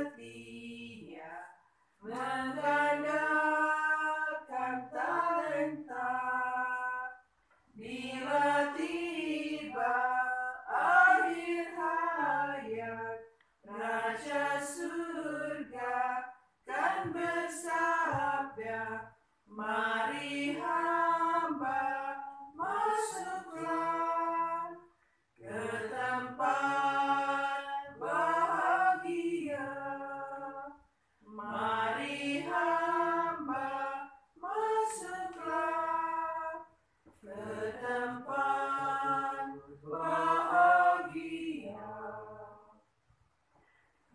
setia mengandalkan talenta. Bila tiba akhir hayat, Raja surga kan bersabda, mari hamba masuklah ke tempat bahagia. Mari hamba masuklah ke tempat bahagia.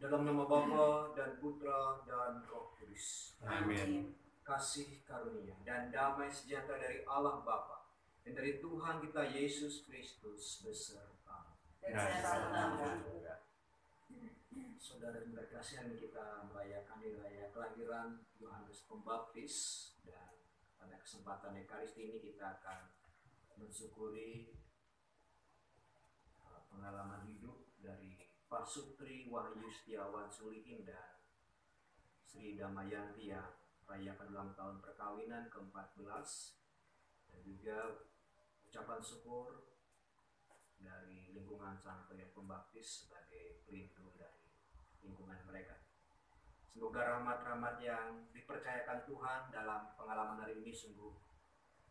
Dalam nama Bapa dan Putra dan Roh Kudus. Amin. Kasih karunia dan damai sejahtera dari Allah Bapa dan dari Tuhan kita Yesus Kristus beserta. Saudara yang terkasih, kita merayakan hari raya kelahiran Yohanes Pembaptis, dan pada kesempatan Ekaristi ini kita akan mensyukuri pengalaman hidup dari Pak Sutri Wahyu Setiawan Sulihin dan Sri Damayanti yang merayakan ulang tahun perkawinan ke-14, dan juga ucapan syukur dari lingkungan Sang Pelihat Pembaptis sebagai pelindung dari lingkungan mereka. Semoga rahmat-rahmat yang dipercayakan Tuhan dalam pengalaman hari ini sungguh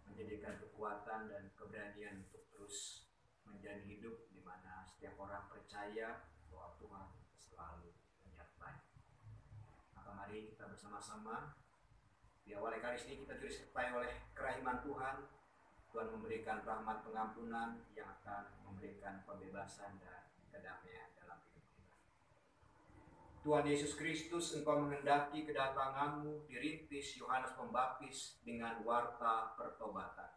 menjadikan kekuatan dan keberanian untuk terus menjalani hidup di mana setiap orang percaya bahwa Tuhan selalu menyertai. Maka mari kita bersama-sama di awal Ekaristi kita disertai oleh kerahiman Tuhan. Tuhan memberikan rahmat pengampunan yang akan memberikan pembebasan dan kedamaian dalam hidup kita. Tuhan Yesus Kristus, Engkau menghendaki kedatangan-Mu dirintis Yohanes Pembaptis dengan warta pertobatan.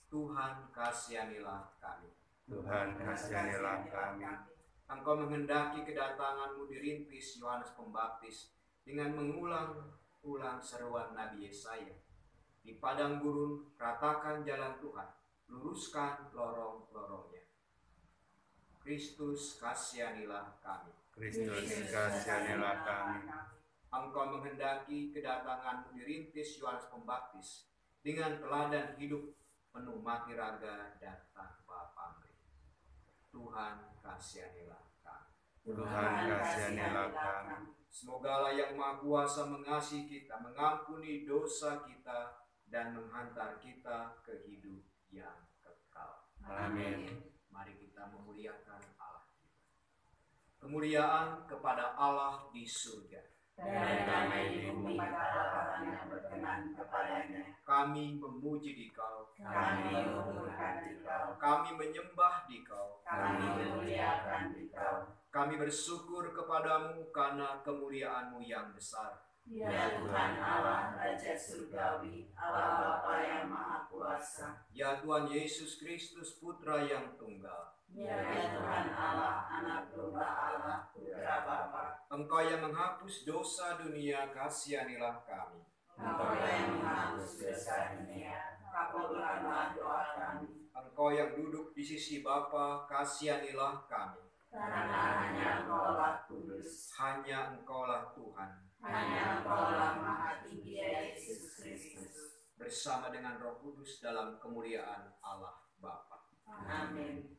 Tuhan kasihanilah kami. Tuhan kasihanilah kami. Engkau menghendaki kedatangan-Mu dirintis Yohanes Pembaptis dengan mengulang-ulang seruan Nabi Yesaya. Di padang gurun, ratakan jalan Tuhan, luruskan lorong-lorongnya. Kristus kasihanilah kami. Kristus kasihanilah kami. Engkau menghendaki kedatangan-Mu dirintis Yohanes Pembaptis dengan teladan hidup penuh mati raga dan tanpa pamrih. Tuhan kasihanilah kami. Tuhan kasihanilah kami. Semoga yang Maha Kuasa mengasihi kita, mengampuni dosa kita, dan menghantar kita ke hidup yang kekal. Amin. Mari kita memuliakan Allah kita. Kemuliaan kepada Allah di surga. Dan damai di bumi pada orang yang berkenan kepadanya. Kami memuji Dikau. Kami mengucapkan Dikau. Kami menyembah Dikau. Kami memuliakan Dikau. Kami bersyukur kepadamu karena kemuliaan-Mu yang besar. Ya Tuhan Allah, Raja Surgawi, Allah Bapa yang Maha Kuasa. Ya Tuhan Yesus Kristus, Putra yang tunggal. Ya Tuhan Allah, Anak Domba Allah, Putra Bapa. Engkau yang menghapus dosa dunia, kasihanilah kami. Engkau yang menghapus dosa dunia, kabulkanlah doa kami. Engkau yang duduk di sisi Bapa, kasihanilah kami. Karena hanya Engkaulah kudus, Hanya Engkaulah Tuhan. hanya Engkaulah Maha Tinggi Yesus Kristus. Bersama dengan Roh Kudus dalam kemuliaan Allah Bapa. Amin.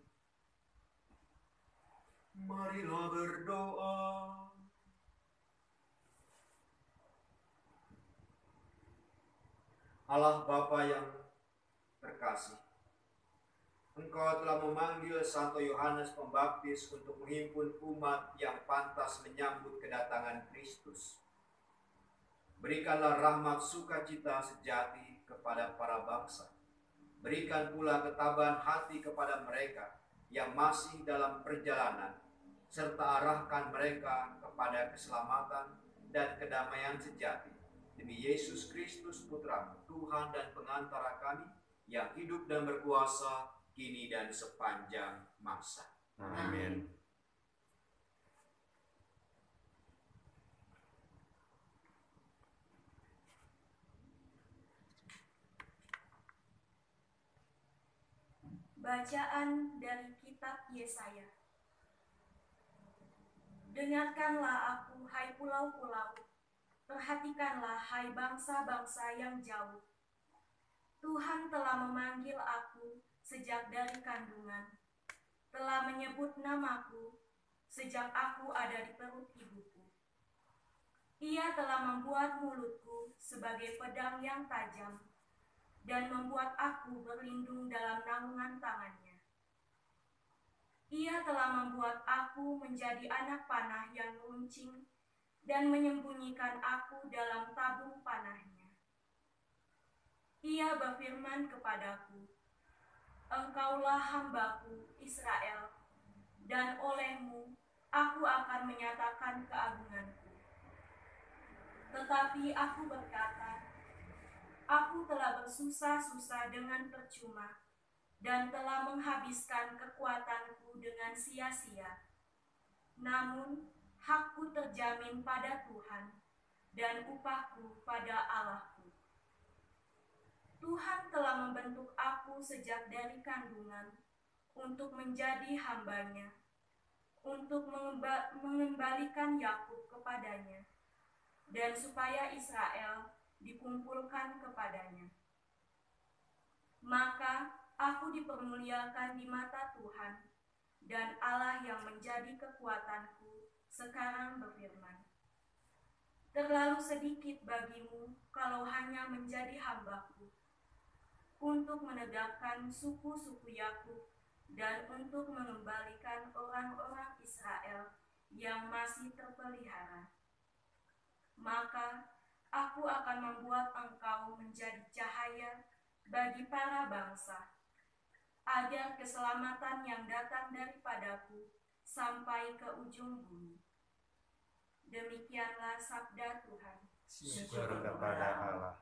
Marilah berdoa. Allah Bapa yang terkasih, Engkau telah memanggil Santo Yohanes Pembaptis untuk menghimpun umat yang pantas menyambut kedatangan Kristus. Berikanlah rahmat sukacita sejati kepada para bangsa. Berikan pula ketabahan hati kepada mereka yang masih dalam perjalanan, serta arahkan mereka kepada keselamatan dan kedamaian sejati. Demi Yesus Kristus Putra-Mu, Tuhan dan pengantara kami, yang hidup dan berkuasa kini dan sepanjang masa. Amin. Bacaan dari Kitab Yesaya. Dengarkanlah aku, hai pulau-pulau. Perhatikanlah, hai bangsa-bangsa yang jauh. Tuhan telah memanggil aku sejak dari kandungan, telah menyebut namaku sejak aku ada di perut ibuku. Ia telah membuat mulutku sebagai pedang yang tajam dan membuat aku berlindung dalam naungan tangannya. Ia telah membuat aku menjadi anak panah yang meruncing dan menyembunyikan aku dalam tabung panahnya. Ia berfirman kepadaku, "Engkaulah hambaku Israel, dan olehmu aku akan menyatakan keagunganku." Tetapi aku berkata, "Aku telah bersusah-susah dengan percuma dan telah menghabiskan kekuatanku dengan sia-sia. Namun hakku terjamin pada Tuhan dan upahku pada Allahku. Tuhan telah membentuk aku sejak dari kandungan untuk menjadi hamba-Nya, untuk mengembalikan Yakub kepadanya, dan supaya Israel dikumpulkan kepadanya. Maka aku dipermuliakan di mata Tuhan, dan Allah yang menjadi kekuatanku sekarang berfirman, "Terlalu sedikit bagimu kalau hanya menjadi hambaku, untuk menegakkan suku-suku Yakub dan untuk mengembalikan orang-orang Israel yang masih terpelihara. Maka aku akan membuat engkau menjadi cahaya bagi para bangsa, agar keselamatan yang datang daripadaku sampai ke ujung bumi." Demikianlah sabda Tuhan. Syukur kepada Allah.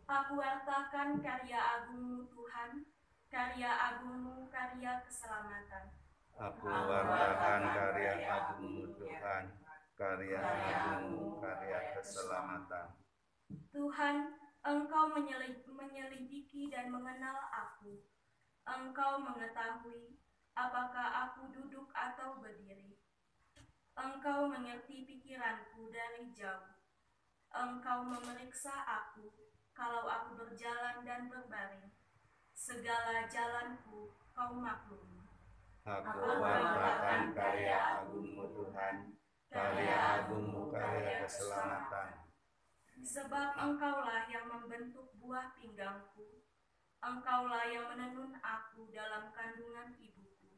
Aku wartakan karya agungmu Tuhan, karya agungmu, karya keselamatan. Aku wartakan karya agungmu Tuhan, karya agungmu, karya keselamatan. Tuhan, Engkau menyelidiki dan mengenal aku. Engkau mengetahui apakah aku duduk atau berdiri. Engkau mengerti pikiranku dari jauh. Engkau memeriksa aku kalau aku berjalan dan berbaring. Segala jalanku Kau maklumi. Aku wartakan karya agungmu Tuhan, karya agungmu, karya keselamatan. Sebab Engkaulah yang membentuk buah pinggangku. Engkaulah yang menenun aku dalam kandungan ibuku.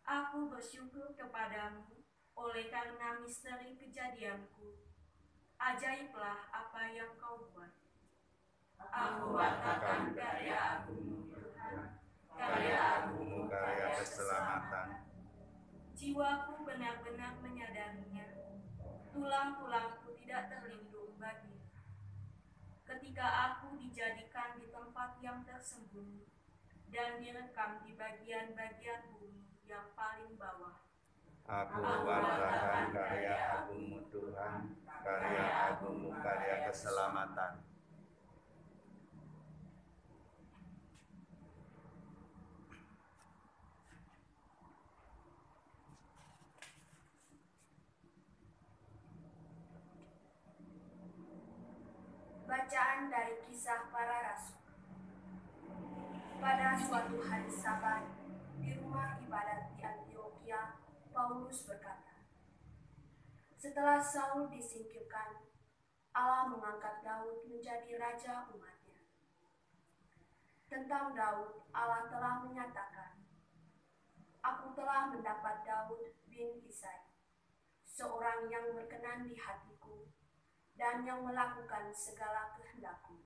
Aku bersyukur kepadamu oleh karena misteri kejadianku. Ajaiblah apa yang Kau buat. Aku wartakan karya agungmu Tuhan, Karya agungmu, karya keselamatan. Jiwaku benar-benar menyadarinya. Tulang-tulangku tidak terlindung bagimu. Ketika aku dijadikan di tempat yang tersembunyi dan direkam di bagian-bagian bumi yang paling bawah. Aku wartakan karya agungmu Tuhan, karya agungmu, karya keselamatan. Bacaan dari Kisah Para Rasul. Pada suatu hari Sabat di rumah ibadat di Antiokhia, Paulus berkata, "Setelah Saul disingkirkan, Allah mengangkat Daud menjadi raja umatnya. Tentang Daud, Allah telah menyatakan, 'Aku telah mendapat Daud bin Isai, seorang yang berkenan di hatiku dan yang melakukan segala kehendakku.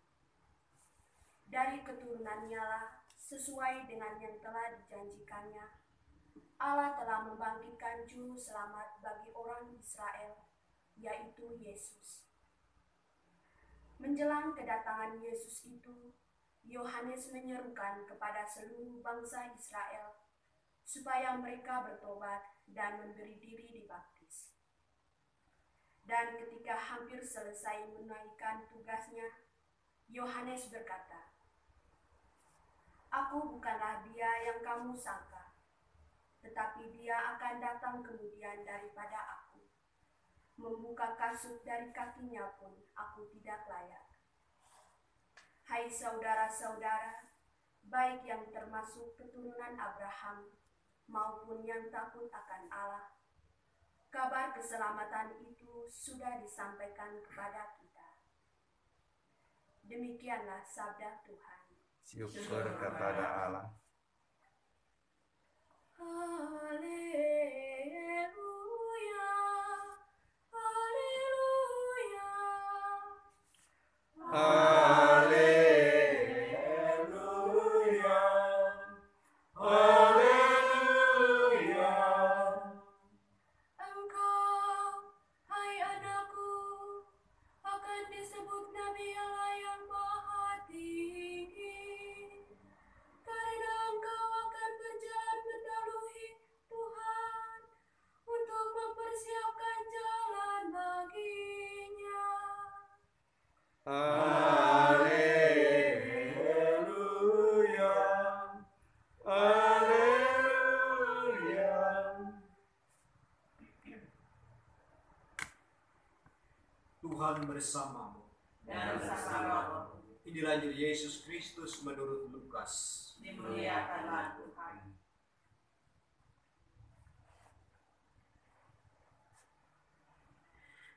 Dari keturunannya lah, sesuai dengan yang telah dijanjikannya, Allah telah membangkitkan juru selamat bagi orang Israel, yaitu Yesus.'" Menjelang kedatangan Yesus itu, Yohanes menyerukan kepada seluruh bangsa Israel supaya mereka bertobat dan memberi diri dibaptis. Dan ketika hampir selesai menunaikan tugasnya, Yohanes berkata, Aku bukanlah dia yang kamu sangka, tetapi dia akan datang kemudian daripada aku. Membuka kasut dari kakinya pun aku tidak layak. Hai saudara-saudara, baik yang termasuk keturunan Abraham maupun yang takut akan Allah, kabar keselamatan itu sudah disampaikan kepada kita. Demikianlah sabda Tuhan. Syukur kepada Allah. Haleluya, haleluya. Haleluya. Haleluya. Engkau, hai anakku, akan disebut Nabi Allah yang Maha Tinggi, karena engkau akan berjalan mendahului Tuhan untuk mempersiapkan jalan baginya. Haleluya. Haleluya. Tuhan bersamamu. Dan bersama Inilah Injil Yesus Kristus menurut Lukas. dimuliakanlah Tuhan.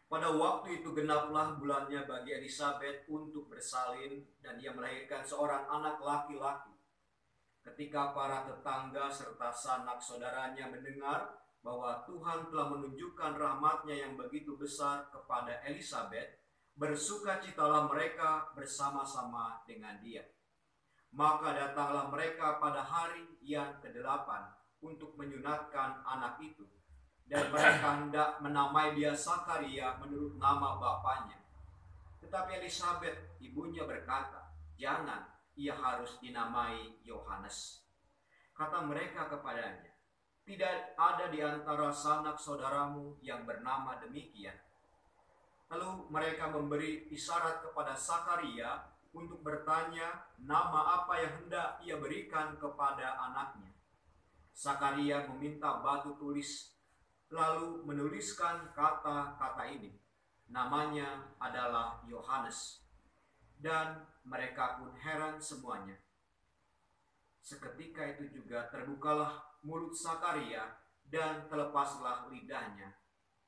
Pada waktu itu genaplah bulannya bagi Elisabet untuk bersalin dan ia melahirkan seorang anak laki-laki. Ketika para tetangga serta sanak saudaranya mendengar bahwa Tuhan telah menunjukkan rahmat-Nya yang begitu besar kepada Elisabet, bersukacitalah mereka bersama-sama dengan dia. Maka datanglah mereka pada hari yang ke-8 untuk menyunatkan anak itu. Dan mereka hendak menamai dia Sakaria menurut nama bapaknya. Tetapi Elisabet ibunya berkata, "Jangan, ia harus dinamai Yohanes." Kata mereka kepadanya, "Tidak ada di antara sanak saudaramu yang bernama demikian." Lalu mereka memberi isyarat kepada Sakaria untuk bertanya nama apa yang hendak ia berikan kepada anaknya. Sakaria meminta batu tulis, lalu menuliskan kata-kata ini. Namanya adalah Yohanes. Dan mereka pun heran semuanya. Seketika itu juga terbukalah mulut Sakaria dan terlepaslah lidahnya.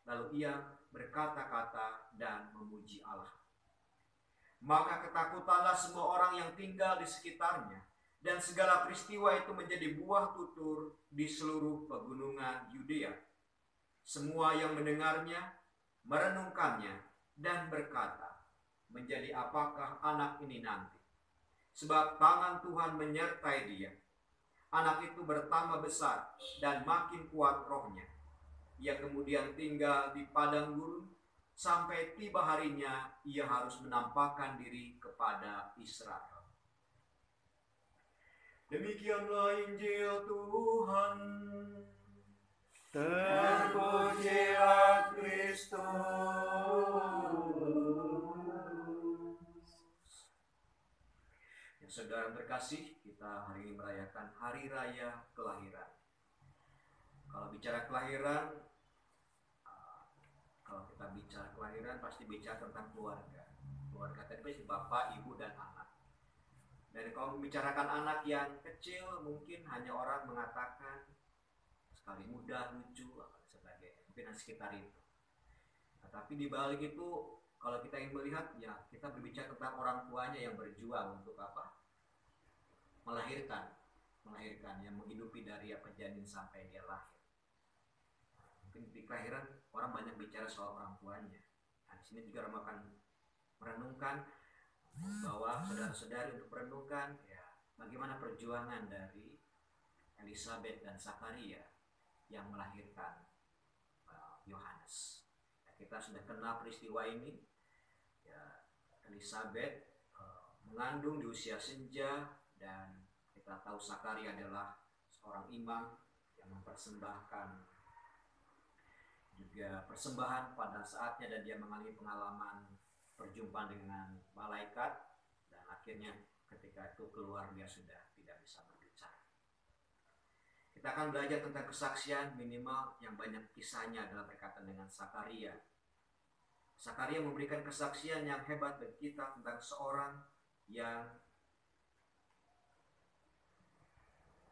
Lalu ia berkata-kata dan memuji Allah. Maka ketakutanlah semua orang yang tinggal di sekitarnya. Dan segala peristiwa itu menjadi buah tutur di seluruh pegunungan Yudea. Semua yang mendengarnya, merenungkannya, dan berkata, "Menjadi apakah anak ini nanti? Sebab tangan Tuhan menyertai dia." Anak itu bertambah besar dan makin kuat rohnya. Ia kemudian tinggal di padang gurun, sampai tiba harinya ia harus menampakkan diri kepada Israel. Demikianlah Injil Tuhan. Terpujilah Kristus. Ya, saudara terkasih, kita hari ini merayakan Hari Raya Kelahiran. Kalau bicara kelahiran, kalau kita bicara kelahiran pasti bicara tentang keluarga. Keluarga tadi pasti bapak, ibu, dan anak. Dan kalau membicarakan anak yang kecil, mungkin hanya orang mengatakan sekali muda, lucu, dan sebagainya. Mungkin sekitar itu. Nah, tapi di balik itu, kalau kita ingin melihat, ya kita berbicara tentang orang tuanya yang berjuang untuk apa? Melahirkan, yang menghidupi dari janin sampai dia lahir. Mungkin di kelahiran orang banyak bicara soal orang tuanya. Nah, di sini juga orang akan merenungkan bahwa saudara-saudari untuk merenungkan ya bagaimana perjuangan dari Elisabet dan Sakaria yang melahirkan Yohanes. Nah, kita sudah kenal peristiwa ini. Ya, Elisabet mengandung di usia senja, dan kita tahu Sakaria adalah seorang imam yang mempersembahkan juga persembahan pada saatnya, dan dia mengalami pengalaman perjumpaan dengan malaikat, dan akhirnya ketika itu keluar dia sudah tidak bisa berbicara. Kita akan belajar tentang kesaksian minimal yang banyak kisahnya adalah berkaitan dengan Sakaria. Sakaria memberikan kesaksian yang hebat bagi kita tentang seorang yang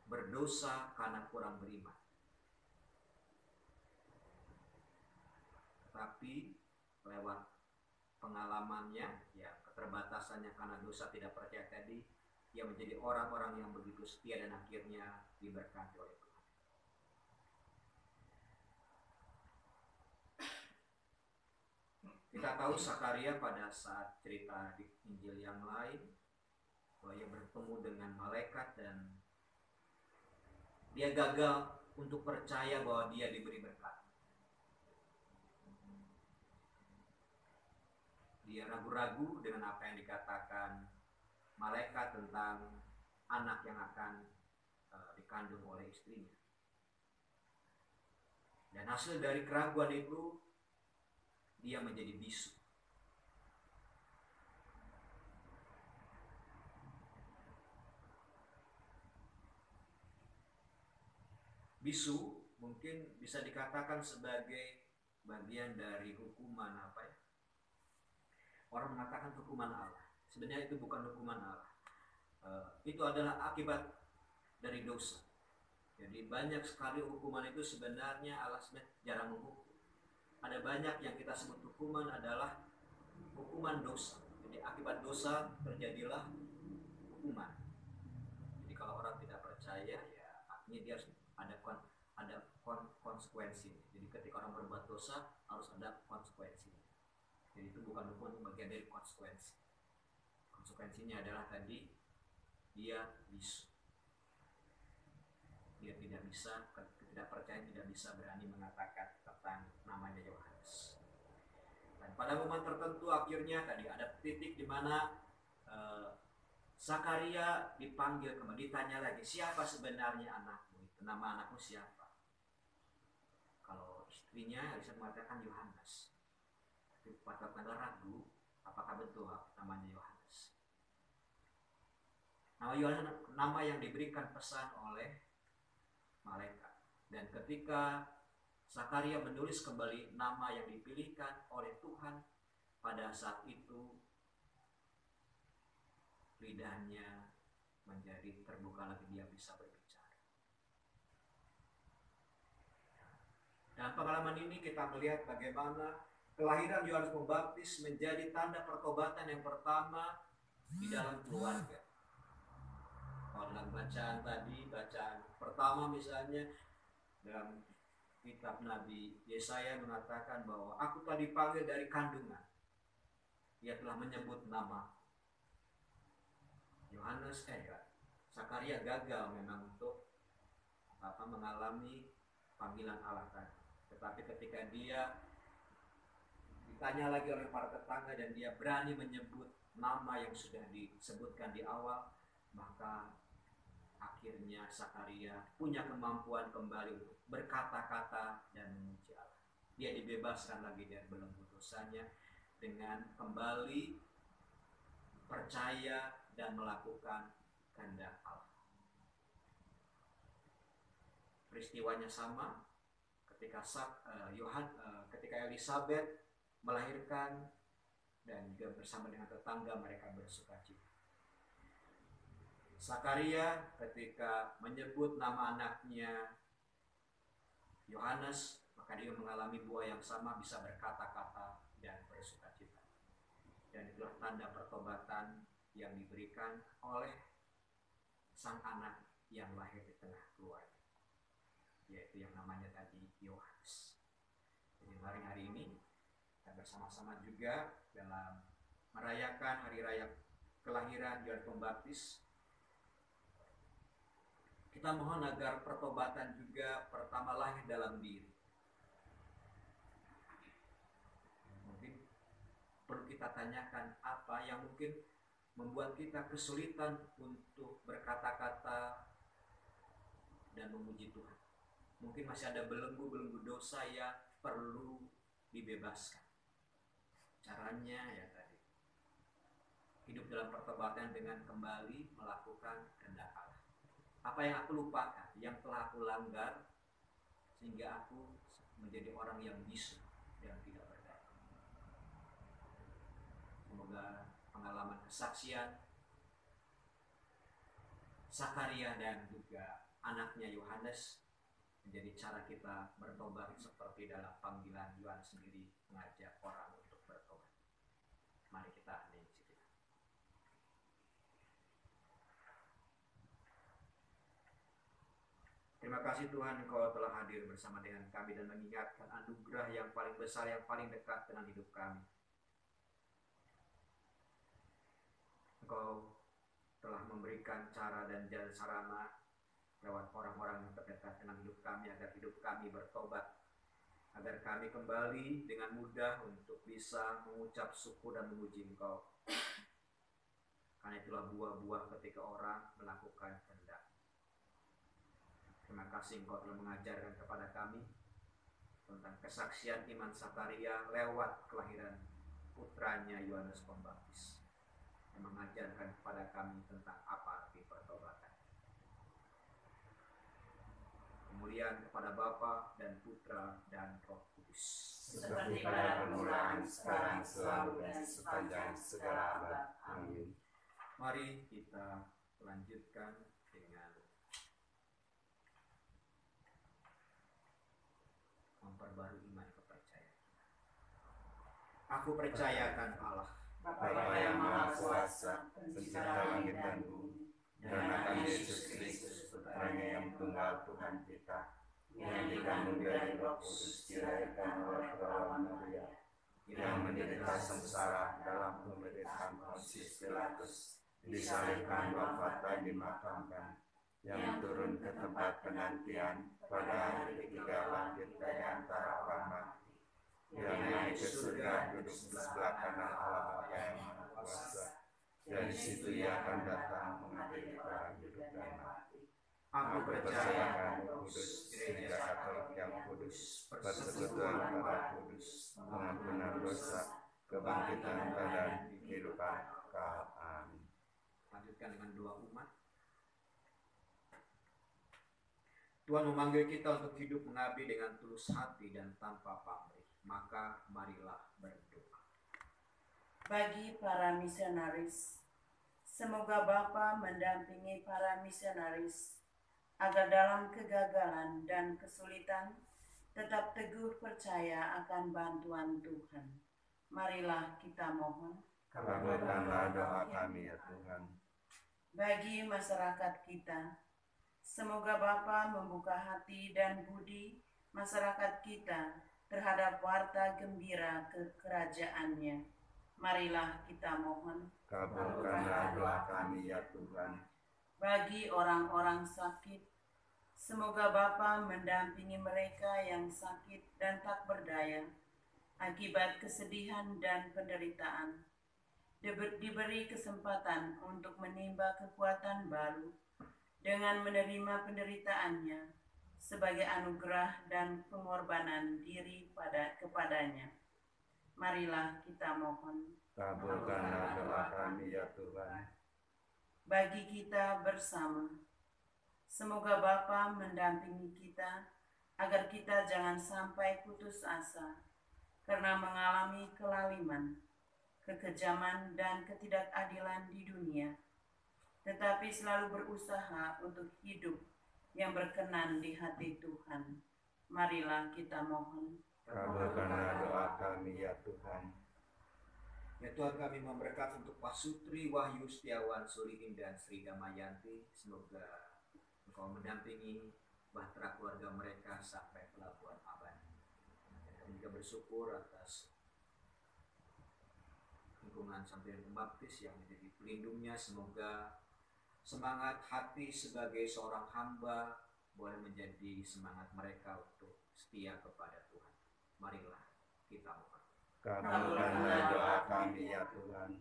berdosa karena kurang beriman. Tapi lewat pengalamannya, ya keterbatasannya karena dosa tidak percaya tadi, ia menjadi orang-orang yang begitu setia dan akhirnya diberkati oleh Tuhan. Kita tahu Sakaria pada saat cerita di Injil yang lain bahwa ia bertemu dengan malaikat dan dia gagal untuk percaya bahwa dia diberi berkat. Dia ragu-ragu dengan apa yang dikatakan malaikat tentang anak yang akan dikandung oleh istrinya. Dan hasil dari keraguan itu, dia menjadi bisu. Bisu mungkin bisa dikatakan sebagai bagian dari hukuman apa ya? Orang mengatakan hukuman Allah. Sebenarnya itu bukan hukuman Allah. Itu adalah akibat dari dosa. Jadi banyak sekali hukuman itu sebenarnya Allah sebenarnya jarang menghukum. Ada banyak yang kita sebut hukuman adalah hukuman dosa. Jadi akibat dosa terjadilah hukuman. Jadi kalau orang tidak percaya, ya artinya dia harus ada konsekuensi. Jadi ketika orang berbuat dosa harus ada konsekuensi. Jadi itu bukan hukuman, itu bagian dari konsekuensi. Konsekuensinya adalah tadi dia bisu. Dia tidak bisa, tidak percaya, tidak bisa berani mengatakan tentang namanya Yohanes. Dan pada momen tertentu akhirnya tadi ada titik di mana Sakaria dipanggil kembali, ditanya lagi, siapa sebenarnya anakmu itu? Nama anakmu siapa? Kalau istrinya bisa mengatakan Yohanes. Tapi pada ragu, apakah betul namanya Yohanes? Nama Yohanes nama yang diberikan pesan oleh malaikat. Dan ketika Sakaria menulis kembali nama yang dipilihkan oleh Tuhan, pada saat itu lidahnya menjadi terbuka lagi, dia bisa berbicara. Dan pengalaman ini kita melihat bagaimana kelahiran Yohanes Pembaptis menjadi tanda pertobatan yang pertama di dalam keluarga. Kalau dalam bacaan tadi, bacaan pertama misalnya dalam kitab Nabi Yesaya mengatakan bahwa aku telah dipanggil dari kandungan. Ia telah menyebut nama. Sakaria gagal memang untuk mengalami panggilan Allah tadi. Tetapi ketika dia ditanya lagi oleh para tetangga dan dia berani menyebut nama yang sudah disebutkan di awal, maka akhirnya Sakaria punya kemampuan kembali untuk berkata-kata dan memuji Allah. Dia dibebaskan lagi dari belenggu dosanya dengan kembali percaya dan melakukan kehendak Allah. Peristiwanya sama ketika ketika Elizabeth melahirkan dan juga bersama dengan tetangga mereka bersukacita. Sakaria ketika menyebut nama anaknya Yohanes, maka dia mengalami buah yang sama, bisa berkata-kata dan bersukacita. Dan itulah tanda pertobatan yang diberikan oleh sang anak yang lahir di tengah keluarga, yaitu yang namanya tadi Yohanes. Jadi hari-hari ini kita bersama-sama juga dalam merayakan hari raya kelahiran Yohanes Pembaptis. Kita mohon agar pertobatan juga pertama lahir dalam diri. Mungkin perlu kita tanyakan apa yang mungkin membuat kita kesulitan untuk berkata-kata dan memuji Tuhan. Mungkin masih ada belenggu-belenggu dosa yang perlu dibebaskan. Caranya ya tadi, hidup dalam pertobatan dengan kembali melakukan kehendak Allah. Apa yang aku lupakan, yang telah aku langgar, sehingga aku menjadi orang yang bisu dan tidak berdaya. Semoga pengalaman kesaksian Zakaria dan juga anaknya Yohanes menjadi cara kita bertobat seperti dalam panggilan Yohanes sendiri mengajak orang untuk bertobat. Mari kita hening sejenak. Terima kasih Tuhan, Engkau telah hadir bersama dengan kami dan mengingatkan anugerah yang paling besar, yang paling dekat dengan hidup kami. Engkau telah memberikan cara dan jalan sarana lewat orang-orang yang terdekat dengan hidup kami, agar hidup kami bertobat, agar kami kembali dengan mudah untuk bisa mengucap syukur dan memuji Engkau. Karena itulah buah-buah ketika orang melakukan kehendak. Terima kasih Engkau telah mengajarkan kepada kami tentang kesaksian iman Zakaria lewat kelahiran putranya Yohanes Pembaptis, yang mengajarkan kepada kami tentang apa arti pertobatan. Kemuliaan kepada Bapa dan Putra dan Roh Kudus, seperti pada permulaan, sekarang, selalu, dan sepanjang segala abad. Amin. Mari kita lanjutkan dengan memperbarui iman kepercayaan. Aku percayakan Allah, Bapa yang Maha Kuasa, Pencipta langit dan bumi, dan akan Yesus Kristus, Putranya yang tunggal Tuhan kita, yang dikandung dari Roh Kudus, dilahirkan oleh perawan Maria, yang menderita sengsara dalam pemerintahan Pontius Pilatus, disalibkan, wafat dan dimakamkan, yang turun ke tempat penantian, pada hari ketiga bangkit dari antara orang mati, yang naik ke surga, duduk di sebelah kanan Allah Bapa yang Maha Kuasa. Dari situ Ia akan datang mengadili orang hidup dan mati. aku percayakan Roh Kudus, Gereja Katolik yang kudus, persekutuan para kudus, pengampunan dosa, kebangkitan badan, kehidupan kekal. Amin. Lanjutkan dengan doa umat. Tuhan memanggil kita untuk hidup mengabdi dengan tulus hati dan tanpa pamrih. Maka marilah berdoa. Bagi para misionaris, semoga Bapa mendampingi para misionaris agar dalam kegagalan dan kesulitan tetap teguh percaya akan bantuan Tuhan. Marilah kita mohon. Kabulkanlah doa kami ya Tuhan. Bagi masyarakat kita, semoga Bapa membuka hati dan budi masyarakat kita terhadap warta gembira kerajaan-Nya. Marilah kita mohon. Kabulkanlah doa kami ya Tuhan. Bagi orang-orang sakit, semoga Bapa mendampingi mereka yang sakit dan tak berdaya akibat kesedihan dan penderitaan. Diberi kesempatan untuk menimba kekuatan baru dengan menerima penderitaannya sebagai anugerah dan pengorbanan diri kepadanya. Marilah kita mohon. Kabulkanlah doa kami ya Tuhan. Bagi kita bersama, semoga Bapa mendampingi kita agar kita jangan sampai putus asa karena mengalami kelaliman, kekejaman, dan ketidakadilan di dunia, tetapi selalu berusaha untuk hidup yang berkenan di hati Tuhan. Marilah kita mohon. Kabulkanlah doa kami ya Tuhan. Ya Tuhan, kami memberkati untuk Pak Sutri Wahyu Setiawan Sulihin dan Sri Damayanti. Semoga Engkau mendampingi bahtera keluarga mereka sampai pelabuhan abadi. Kami juga bersyukur atas lingkungan Santrian Pembaptis yang menjadi pelindungnya. Semoga semangat hati sebagai seorang hamba boleh menjadi semangat mereka untuk setia kepada Tuhan. Marilah kita mohon. Kabulkanlah doa kami ya Tuhan.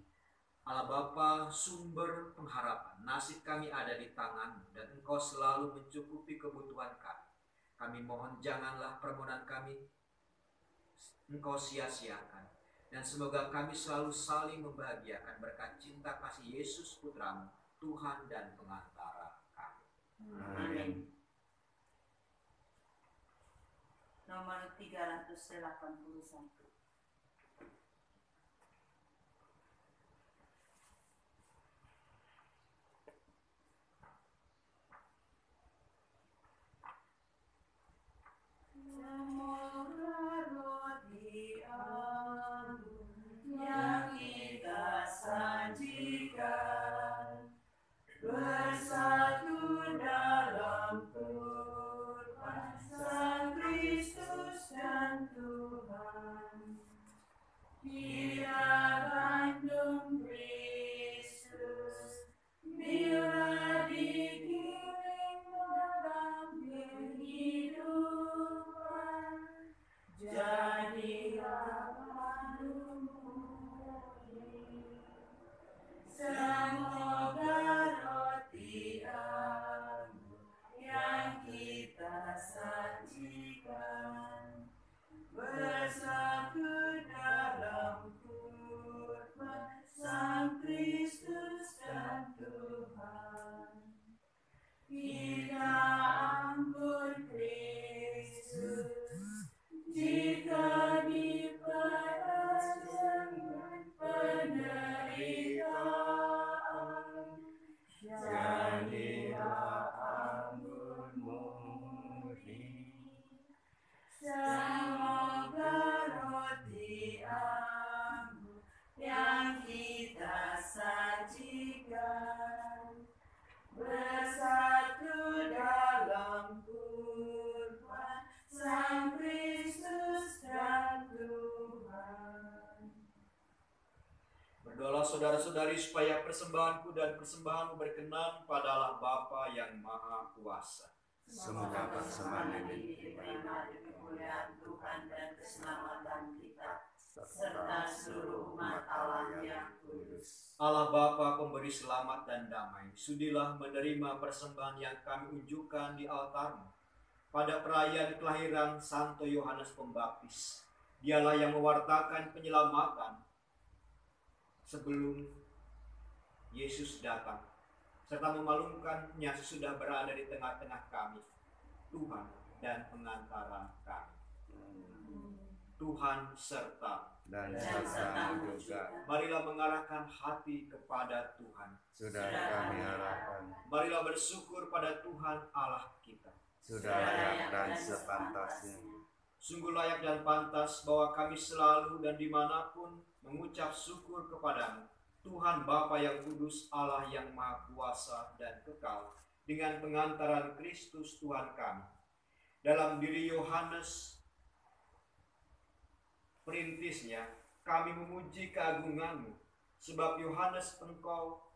Allah Bapa, sumber pengharapan, nasib kami ada di tangan-Mu dan Engkau selalu mencukupi kebutuhan kami. Kami mohon janganlah permohonan kami Engkau sia-siakan, dan semoga kami selalu saling membahagiakan berkat cinta kasih Yesus Putra-Mu, Tuhan dan pengantara kami. Amin. Nomor 381. Semoga roti agung yang kita sajikan bersatu dalam kurban Sang Kristus dan Tuhan. Dia kandung Kristus bila digiling dalam kehidupan, jadilah kandung murni. Semoga roti agung yang kita sajikan bersatu dalam kurban Sang Kristus dan Tuhan. Kita ampun Kristus jika diperas dengan penderitaan, jadilah anggur murni. Semoga roti agung yang kita sajikan bersatu dalam kurban Sang Kristus dan Tuhan. Berdoalah saudara-saudari supaya persembahanku dan persembahanmu berkenan pada Allah Bapa yang Maha Kuasa. Semoga persembahan ini diterima di kemuliaan Tuhan dan keselamatan kita, serta seluruh umat Allah yang kudus. Allah Bapa pemberi selamat dan damai, sudilah menerima persembahan yang kami unjukkan di altar-Mu pada perayaan kelahiran Santo Yohanes Pembaptis. Dialah yang mewartakan penyelamatan sebelum Yesus datang, serta memaklumkannya sesudah berada di tengah-tengah kami, Tuhan dan pengantara kami. Tuhan serta Dan sertamu juga marilah mengarahkan hati kepada Tuhan. sudah kami harapkan, Marilah bersyukur pada Tuhan Allah kita. sudah layak dan sepantasnya. Sungguh layak dan pantas bahwa kami selalu dan dimanapun mengucap syukur kepadamu, Tuhan Bapa yang kudus, Allah yang maha kuasa dan kekal, dengan pengantaran Kristus Tuhan kami. Dalam diri Yohanes perintisnya, kami memuji keagungan-Mu, sebab Yohanes Engkau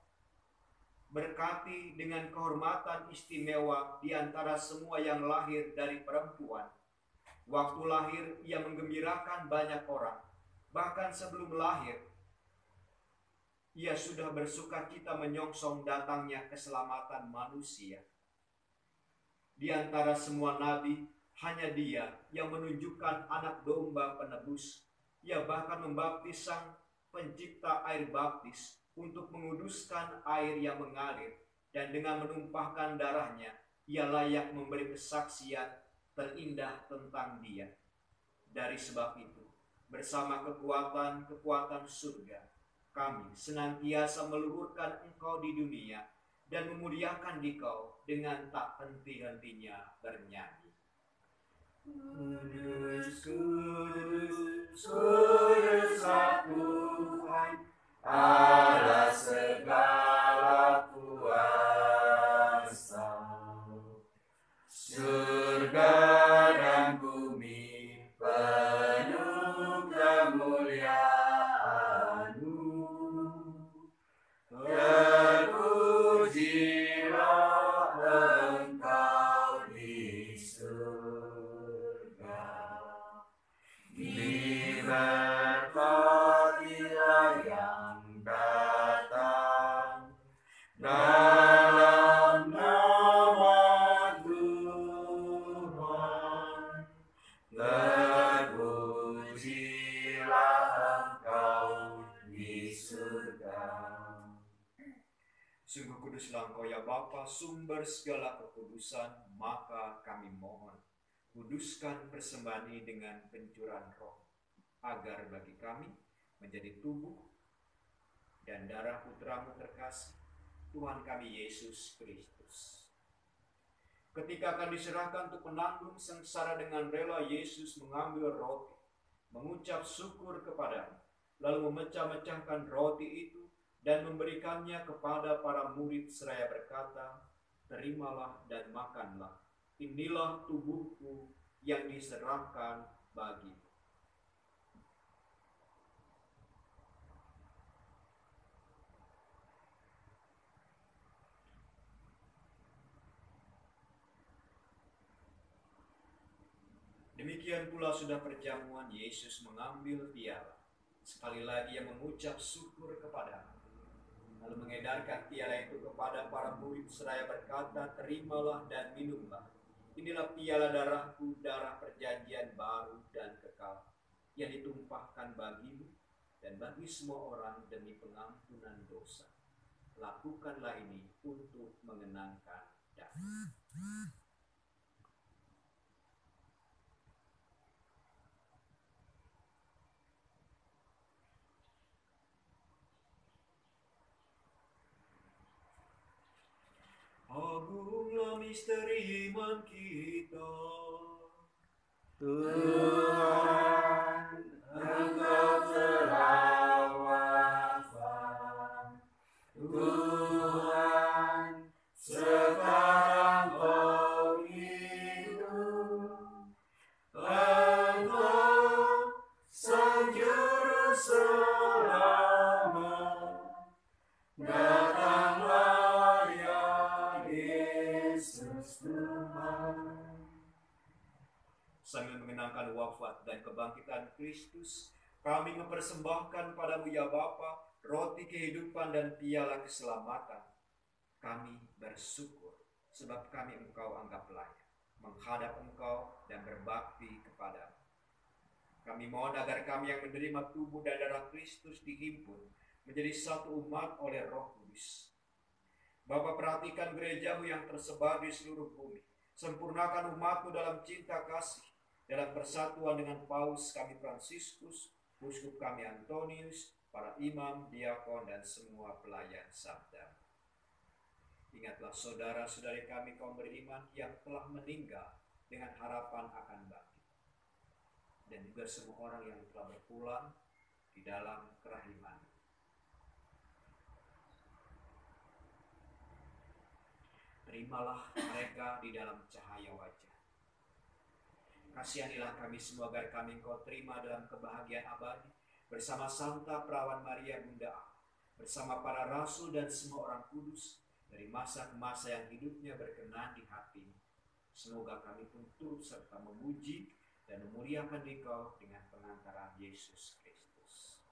berkati dengan kehormatan istimewa di antara semua yang lahir dari perempuan. Waktu lahir, ia menggembirakan banyak orang. Bahkan sebelum lahir, ia sudah bersukacita menyongsong datangnya keselamatan manusia. Di antara semua nabi, hanya dia yang menunjukkan anak domba penebus. Ia bahkan membaptis Sang Pencipta air baptis untuk menguduskan air yang mengalir, dan dengan menumpahkan darahnya, ia layak memberi kesaksian terindah tentang dia. Dari sebab itu, bersama kekuatan surga, kami senantiasa meluhurkan Engkau di dunia dan memuliakan Dikau dengan tak henti-hentinya bernyanyi. Kudus, kudus, kuduslah Tuhan, Allah segala kuasa. Surga dan bumi penuh kemuliaan-Mu. Terpujilah Engkau di surga. Diberkatilah yang datang dalam nama Tuhan. Terpujilah Engkau di surga. Sungguh kuduslah Engkau ya Bapa, sumber segala kekudusan, maka kami mohon, kuduskan persembahan ini dengan pencurahan roh, agar bagi kami menjadi tubuh dan darah Putramu terkasih, Tuhan kami Yesus Kristus. Ketika akan diserahkan untuk menanggung sengsara dengan rela, Yesus mengambil roti, mengucap syukur kepada-Mu, lalu memecah-mecahkan roti itu dan memberikannya kepada para murid seraya berkata, "Terimalah dan makanlah, inilah tubuhku yang diserahkan bagimu." Demikian pula sudah perjamuan, Yesus mengambil piala. Sekali lagi Ia mengucap syukur kepada-Mu, lalu mengedarkan piala itu kepada para murid seraya berkata, "Terimalah dan minumlah. Inilah piala darahku, darah perjanjian baru dan kekal, yang ditumpahkan bagimu dan bagi semua orang demi pengampunan dosa. Lakukanlah ini untuk mengenangkan aku." Agunglah misteri iman kita. Tuhan, Engkau telah wafat. Tuhan, sekarang Kau hidup. Engkau Sang Juru Selamat. Datanglah ya Yesus Tuhan. Sambil mengenangkan wafat dan kebangkitan Kristus, kami mempersembahkan padamu ya Bapa, roti kehidupan dan piala keselamatan. Kami bersyukur sebab kami Engkau anggap layak menghadap Engkau dan berbakti kepadamu. Kami mohon agar kami yang menerima tubuh dan darah Kristus dihimpun menjadi satu umat oleh Roh Kudus. Bapa, perhatikan gereja-Mu yang tersebar di seluruh bumi. Sempurnakan umat-Mu dalam cinta kasih, dalam persatuan dengan Paus kami Fransiskus, Uskup kami Antonius, para imam, diakon, dan semua pelayan sabda. Ingatlah saudara-saudari kami kaum beriman yang telah meninggal dengan harapan akan bangkit, dan juga semua orang yang telah berpulang di dalam kerahiman. Terimalah mereka di dalam cahaya wajah. Kasihanilah kami semua agar kami Engkau terima dalam kebahagiaan abadi bersama Santa Perawan Maria Bunda Allah, bersama para rasul dan semua orang kudus dari masa ke masa yang hidupnya berkenan di hati-Mu. Semoga kami pun turut serta memuji dan memuliakan Engkau dengan pengantaran Yesus Kristus.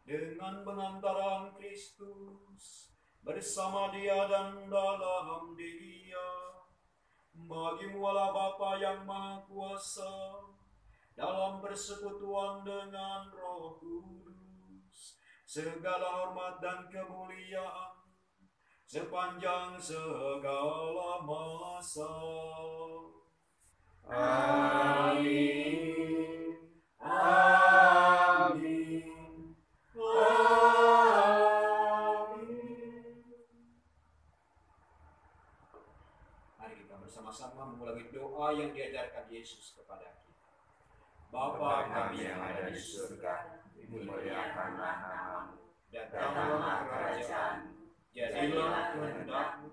Dengan pengantaran Kristus, bersama Dia dan dalam Dia, bagi-Mu Allah Bapa yang Maha Kuasa, dalam persekutuan dengan Roh Kudus, segala hormat dan kemuliaan sepanjang segala masa. Amin. Amin. Mari kita bersama-sama mengulangi doa yang diajarkan Yesus kepada kita. Bapa kami yang ada di surga, dimuliakanlah nama-Mu. datanglah kerajaan-Mu, jadilah kehendak-Mu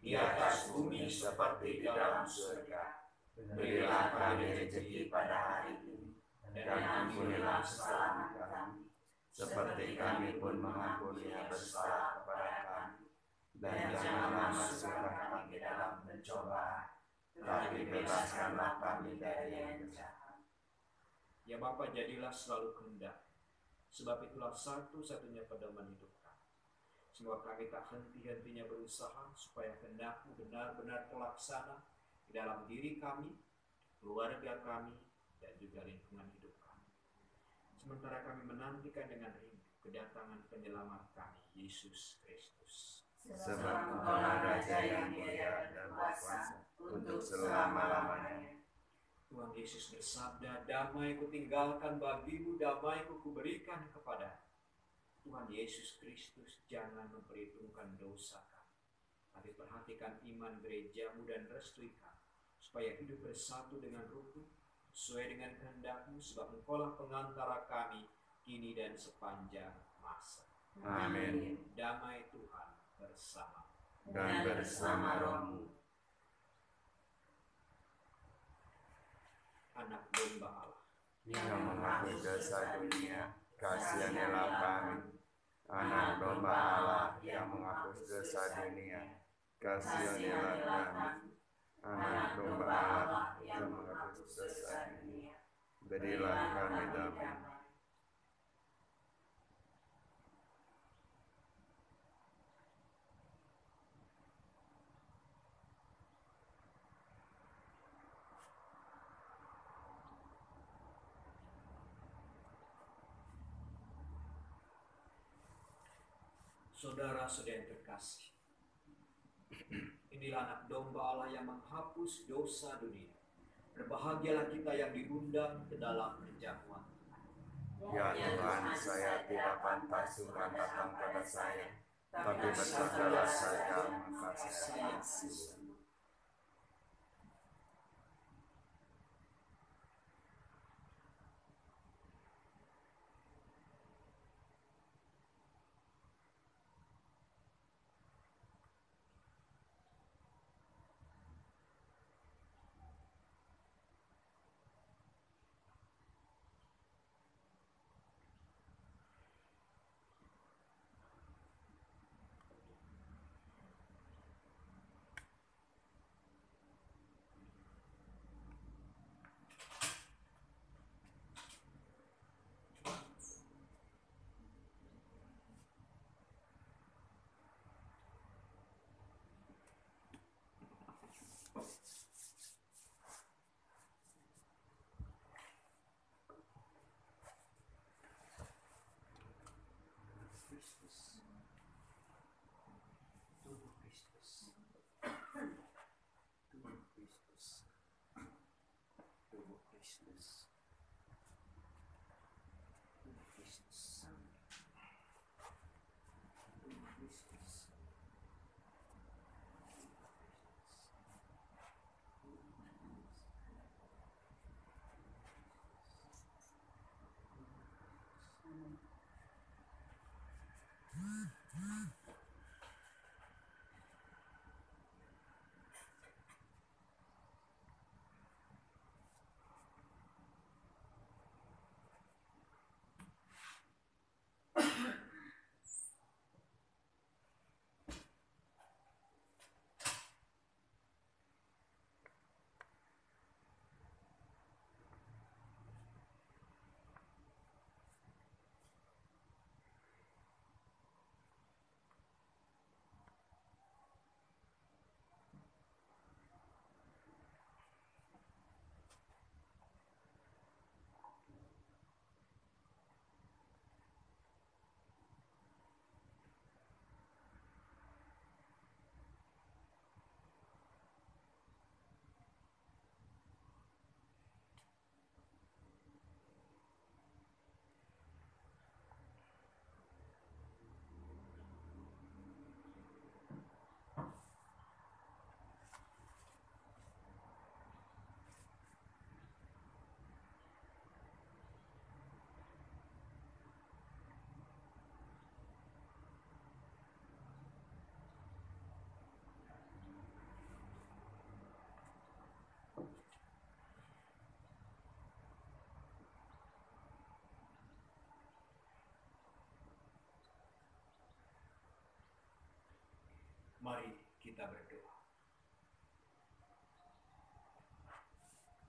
Di atas bumi seperti di dalam surga. Berilah kami rezeki pada hari ini, dan ampunilah kesalahan kami, seperti kami pun mengampuni yang bersalah kepada kami. Dan janganlah masukkan kami ke dalam pencobaan, tapi bebaskanlah kami dari yang jahat. Ya Bapa, jadilah selalu kehendak, sebab itulah satu-satunya pedoman hidup kami. Semoga kami tak henti-hentinya berusaha supaya kehendak-Mu benar-benar terlaksana di dalam diri kami, keluarga kami, dan juga lingkungan hidup kami. Sementara kami menantikan dengan rindu kedatangan penyelamat kami, Yesus Kristus. sebab Engkaulah Raja yang mulia dan berkuasa untuk selama-lamanya. Tuhan Yesus bersabda, damai kutinggalkan bagimu, damai kuberikan kepada. Tuhan Yesus Kristus jangan memperhitungkan dosa kami, tapi perhatikan iman gerejamu dan restui kami, supaya hidup bersatu dengan rukun, sesuai dengan kehendak-Mu, sebab Engkaulah pengantara kami, kini dan sepanjang masa. Amin. Damai Tuhan bersama Dan bersama rohmu. Anak domba Allah, Yang menghapus dosa dunia, kasihanilah kami. Anak domba Allah yang menghapus dosa dunia, kasihanilah kami. Anak domba Allah yang menghapus dosa dunia, berilah kami damai. saudara-saudara yang terkasih, inilah anak domba Allah yang menghapus dosa dunia. Berbahagialah kita yang diundang ke dalam perjamuan. Ya Tuhan, saya tidak pantas Tuhan datang pada saya, tapi berkatalah saja maka saya sembuh. Mari kita berdoa.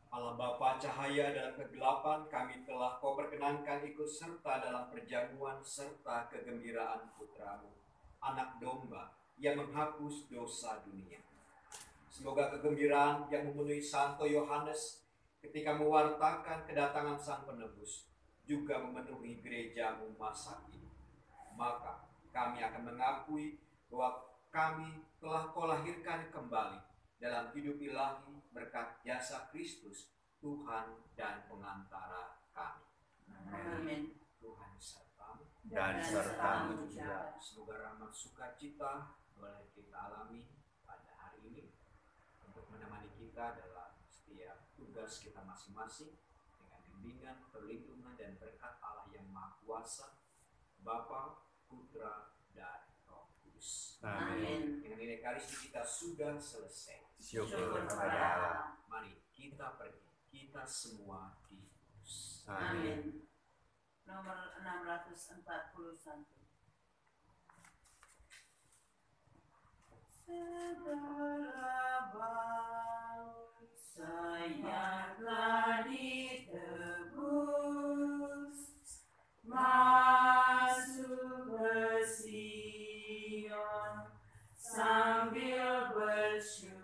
Allah Bapa cahaya dalam kegelapan, kami telah Kau perkenankan ikut serta dalam perjamuan serta kegembiraan Putra-Mu, anak domba yang menghapus dosa dunia. Semoga kegembiraan yang memenuhi Santo Yohanes ketika mewartakan kedatangan Sang Penebus juga memenuhi gereja-Mu masa ini. Maka kami akan mengakui bahwa kami telah Kau lahirkan kembali dalam hidup ilahi berkat jasa Kristus, Tuhan dan pengantara kami. Amin. Tuhan sertamu. Dan sertamu juga. Semoga rahmat sukacita boleh kita alami pada hari ini untuk menemani kita dalam setiap tugas kita masing-masing dengan bimbingan, perlindungan, dan berkat Allah yang Maha Kuasa, Bapa, Putra, dan Roh Kudus. Amin. Dengan ini Ekaristi kita sudah selesai. Syukur kepada Allah. Mari kita pergi, kita semua diurus. Amin. Nomor 641. Segala bangsa yang telah ditebus masuk ke Sion sambil bersyukur.